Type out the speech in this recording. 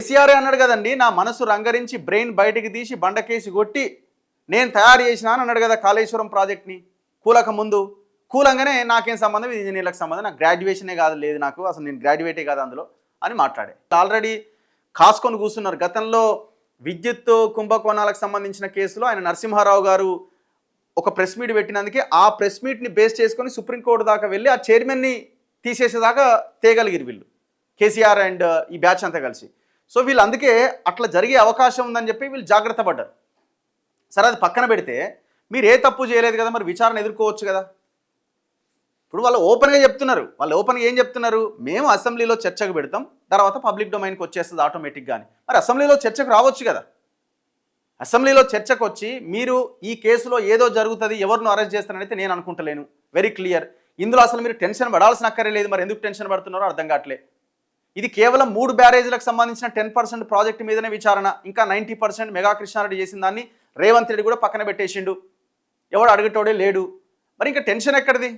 కేసీఆర్ అన్నాడు కదండి, నా మనసు రంగరించి బ్రెయిన్ బయటికి తీసి బండకేసి కొట్టి నేను తయారు చేసినా అని అన్నాడు కదా కాళేశ్వరం ప్రాజెక్ట్ని. కూలక ముందు కూలంగానే నాకేం సంబంధం, ఇది ఇంజనీర్లకు సంబంధం, నాకు గ్రాడ్యుయేషనే కాదు, లేదు నాకు అసలు నేను గ్రాడ్యుయేటే కాదు అందులో అని మాట్లాడే. ఆల్రెడీ కాసుకొని కూర్చున్నారు. గతంలో విద్యుత్ కుంభకోణాలకు సంబంధించిన కేసులో ఆయన నరసింహారావు గారు ఒక ప్రెస్ మీట్ పెట్టినందుకే ఆ ప్రెస్ మీట్ని బేస్ చేసుకొని సుప్రీంకోర్టు దాకా వెళ్ళి ఆ చైర్మన్ని తీసేసేదాకా తేగలిగిరు వీళ్ళు, కేసీఆర్ అండ్ ఈ బ్యాచ్ అంతా కలిసి. సో వీళ్ళు అందుకే అట్లా జరిగే అవకాశం ఉందని చెప్పి వీళ్ళు జాగ్రత్త పడ్డారు. సరే అది పక్కన పెడితే మీరు ఏ తప్పు చేయలేదు కదా, మరి విచారణ ఎదుర్కోవచ్చు కదా. ఇప్పుడు వాళ్ళు ఓపెన్గా చెప్తున్నారు, వాళ్ళు ఓపెన్గా ఏం చెప్తున్నారు, మేము అసెంబ్లీలో చర్చకు పెడతాం, తర్వాత పబ్లిక్ డొమైన్కి వచ్చేస్తుంది ఆటోమేటిక్గా అని. మరి అసెంబ్లీలో చర్చకు రావచ్చు కదా. అసెంబ్లీలో చర్చకు వచ్చి మీరు ఈ కేసులో ఏదో జరుగుతుంది, ఎవరిని అరెస్ట్ చేస్తారని అయితే నేను అనుకుంటలేను. Very clear. ఇందులో అసలు మీరు టెన్షన్ పడాల్సిన అక్కరే లేదు. మరి ఎందుకు టెన్షన్ పడుతున్నారో అర్థం కావట్లే. ఇది కేవలం 3 బ్యారేజీలకు సంబంధించిన 10% ప్రాజెక్టు మీదనే విచారణ. ఇంకా 90% మెగా కృష్ణారెడ్డి చేసిన దాన్ని రేవంత్ రెడ్డి కూడా పక్కన పెట్టేసిండు, ఎవడు అడిగేటోడే లేడు. మరి ఇంకా టెన్షన్ ఎక్కడిది?